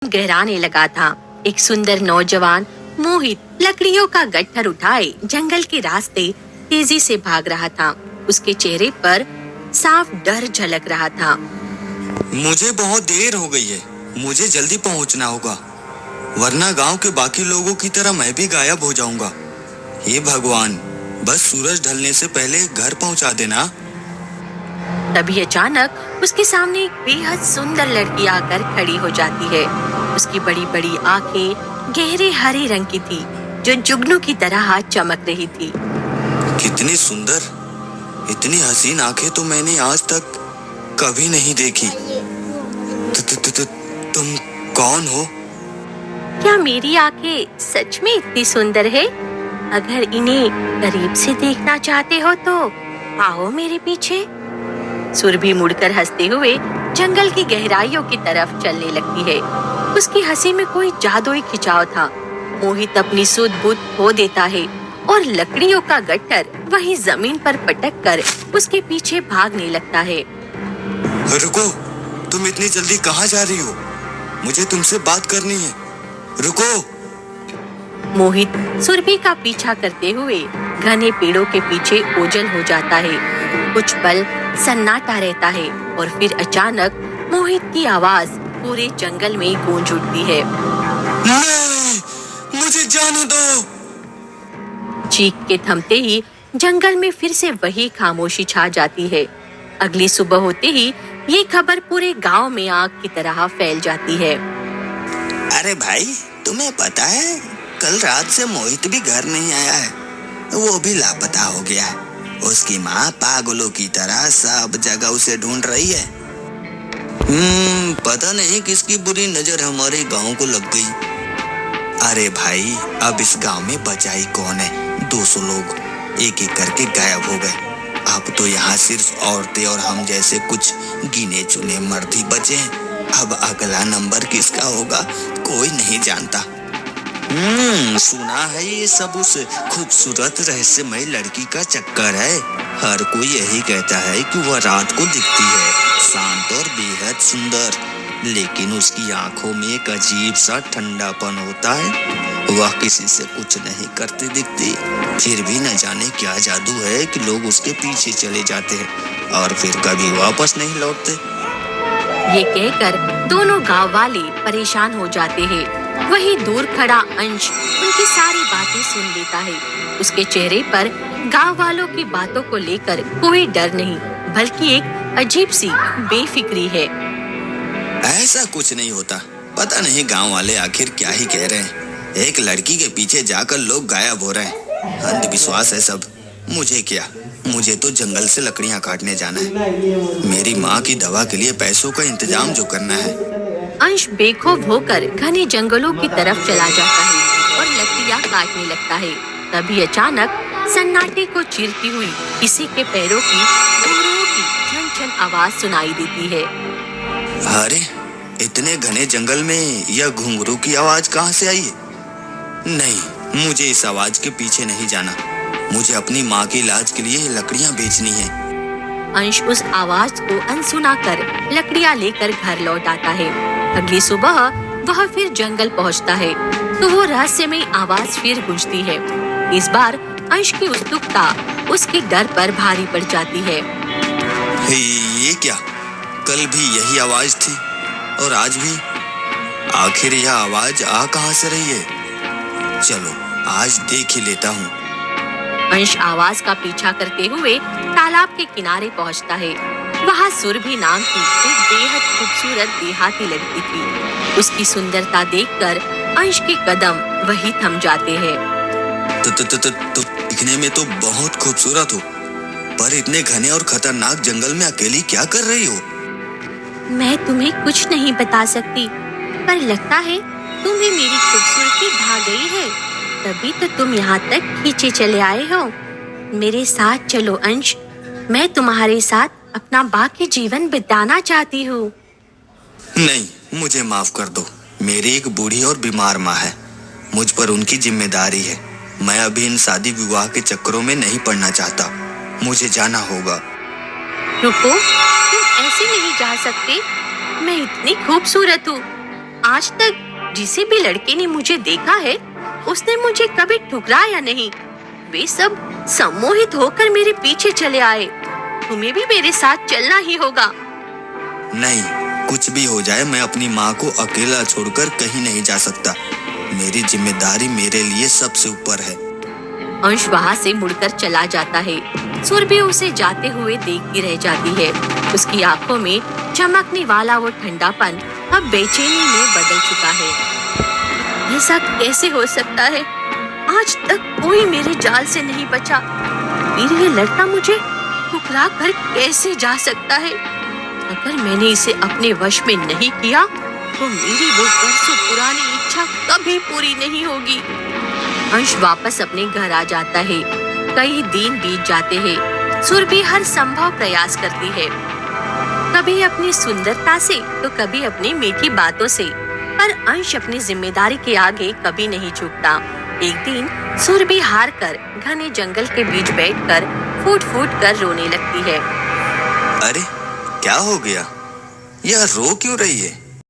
गहराने लगा था। एक सुंदर नौजवान मोहित लकड़ियों का गट्ठर उठाए जंगल के रास्ते तेजी से भाग रहा था। उसके चेहरे पर साफ डर झलक रहा था। मुझे बहुत देर हो गई है, मुझे जल्दी पहुंचना होगा, वरना गांव के बाकी लोगों की तरह मैं भी गायब हो जाऊंगा। हे भगवान, बस सूरज ढलने से पहले घर पहुंचा देना। तभी अचानक उसके सामने एक बेहद सुंदर लड़की आकर खड़ी हो जाती है। उसकी बड़ी बड़ी आंखें गहरे हरे रंग की थी, जो जुगनू की तरह चमक रही थी। कितनी सुंदर, इतनी हसीन आंखें तो मैंने आज तक कभी नहीं देखी। तुम कौन हो? क्या मेरी आंखें सच में इतनी सुंदर है? अगर इन्हें करीब से देखना चाहते हो तो आओ मेरे पीछे। सुरभि मुड़कर हंसते हुए जंगल की गहराइयों की तरफ चलने लगती है। उसकी हंसी में कोई जादुई खिंचाव था। मोहित अपनी सुध बुध खो देता है और लकड़ियों का गट्ठर वहीं जमीन पर पटक कर उसके पीछे भागने लगता है। रुको, तुम इतनी जल्दी कहाँ जा रही हो? मुझे तुमसे बात करनी है, रुको। मोहित सुरभि का पीछा करते हुए घने पेड़ों के पीछे ओझल हो जाता है। कुछ पल सन्नाटा रहता है और फिर अचानक मोहित की आवाज पूरे जंगल में गूंज उठती है। नहीं, मुझे जाने दो। चीख के थमते ही जंगल में फिर से वही खामोशी छा जाती है। अगली सुबह होते ही ये खबर पूरे गांव में आग की तरह फैल जाती है। अरे भाई, तुम्हें पता है कल रात से मोहित भी घर नहीं आया है, वो भी लापता हो गया है। उसकी माँ पागलों की तरह सब जगह उसे ढूंढ रही है। पता नहीं किसकी बुरी नजर हमारे गांव को लग गई। अरे भाई, अब इस गांव में बचा ही कौन है? 200 लोग एक एक करके गायब हो गए। अब तो यहाँ सिर्फ औरतें और हम जैसे कुछ गिने चुने मर्द ही बचे हैं। अब अगला नंबर किसका होगा कोई नहीं जानता। सुना है ये सब उस खूबसूरत रहस्यमय लड़की का चक्कर है। हर कोई यही कहता है कि वह रात को दिखती है, शांत और बेहद सुंदर, लेकिन उसकी आंखों में एक अजीब सा ठंडापन होता है। वह किसी से कुछ नहीं करती दिखती, फिर भी न जाने क्या जादू है कि लोग उसके पीछे चले जाते हैं और फिर कभी वापस नहीं लौटते। ये कहकर दोनों गांव वाले परेशान हो जाते हैं। वहीं दूर खड़ा अंश उनकी सारी बातें सुन लेता है। उसके चेहरे पर गांव वालों की बातों को लेकर कोई डर नहीं, बल्कि एक अजीब सी बेफिक्री है। ऐसा कुछ नहीं होता। पता नहीं गांव वाले आखिर क्या ही कह रहे हैं। एक लड़की के पीछे जाकर लोग गायब हो रहे हैं। अंधविश्वास है सब। मुझे क्या, मुझे तो जंगल से लकड़ियां काटने जाना है। मेरी माँ की दवा के लिए पैसों का इंतजाम जो करना है। अंश बेखौफ होकर घने जंगलों की तरफ चला जाता है और लकड़ियां काटने लगता है। तभी अचानक सन्नाटे को चीरती हुई किसी के पैरों की घुंघरुओं की झन झन आवाज सुनाई देती है। अरे, इतने घने जंगल में यह घुंघरू की आवाज कहाँ से आई है? नहीं, मुझे इस आवाज के पीछे नहीं जाना। मुझे अपनी माँ के इलाज के लिए लकड़ियाँ बेचनी है। अंश उस आवाज को अनसुना कर लकड़ियाँ लेकर घर लौट आता है। अगली सुबह वह फिर जंगल पहुँचता है तो वो रहस्यमय आवाज फिर गूंजती है। इस बार अंश की उत्सुकता उसके डर पर भारी पड़ जाती है। ये क्या? कल भी यही आवाज थी और आज भी। आखिर यह आवाज आ कहाँ से रही है? चलो आज देख ही लेता हूँ। अंश आवाज का पीछा करते हुए तालाब के किनारे पहुँचता है। वहाँ सुरभि नाम की एक बेहद खूबसूरत देहाती लड़की थी। उसकी सुंदरता देखकर अंश के कदम वहीं थम जाते हैं। तो दिखने में तो बहुत खूबसूरत हो, पर इतने घने और खतरनाक जंगल में अकेली क्या कर रही हो? मैं तुम्हें कुछ नहीं बता सकती, पर लगता है तुम्हें मेरी खूबसूरती भा गई है, तभी तो तुम यहाँ तक खींचे चले आए हो। मेरे साथ चलो अंश, मैं तुम्हारे साथ अपना बाकी जीवन बिताना चाहती हूँ। नहीं, मुझे माफ कर दो। मेरी एक बूढ़ी और बीमार माँ है, मुझ पर उनकी जिम्मेदारी है। मैं अभी इन शादी विवाह के चक्करों में नहीं पड़ना चाहता। मुझे जाना होगा। रुको, तुम ऐसे नहीं जा सकते। मैं इतनी खूबसूरत हूँ, आज तक जिसे भी लड़के ने मुझे देखा है, उसने मुझे कभी ठुकराया नहीं। वे सब सम्मोहित होकर मेरे पीछे चले आए। तुम्हें भी मेरे साथ चलना ही होगा। नहीं, कुछ भी हो जाए मैं अपनी माँ को अकेला छोड़कर कहीं नहीं जा सकता। मेरी जिम्मेदारी मेरे लिए सबसे ऊपर है। अंश वहाँ से मुड़कर चला जाता है। सुरभि उसे जाते हुए देखती रह जाती है। उसकी आंखों में चमकने वाला वो ठंडापन अब बेचैनी में बदल चुका है। ऐसा कैसे हो सकता है? आज तक कोई मेरे जाल से नहीं बचा। फिर ये लड़का मुझे ठुकरा कर कैसे जा सकता है? अगर मैंने इसे अपने वश में नहीं किया तो मेरी वो बरसों पुरानी इच्छा कभी पूरी नहीं होगी। अंश वापस अपने घर आ जाता है। कई दिन बीत जाते हैं। सुरभि हर संभव प्रयास करती है, कभी अपनी सुंदरता से तो कभी अपनी मीठी बातों से, पर अंश अपनी जिम्मेदारी के आगे कभी नहीं झुकता। एक दिन सुरभि हार कर घने जंगल के बीच बैठकर फूट फूट कर रोने लगती है। अरे क्या हो गया? यह रो क्यों रही है?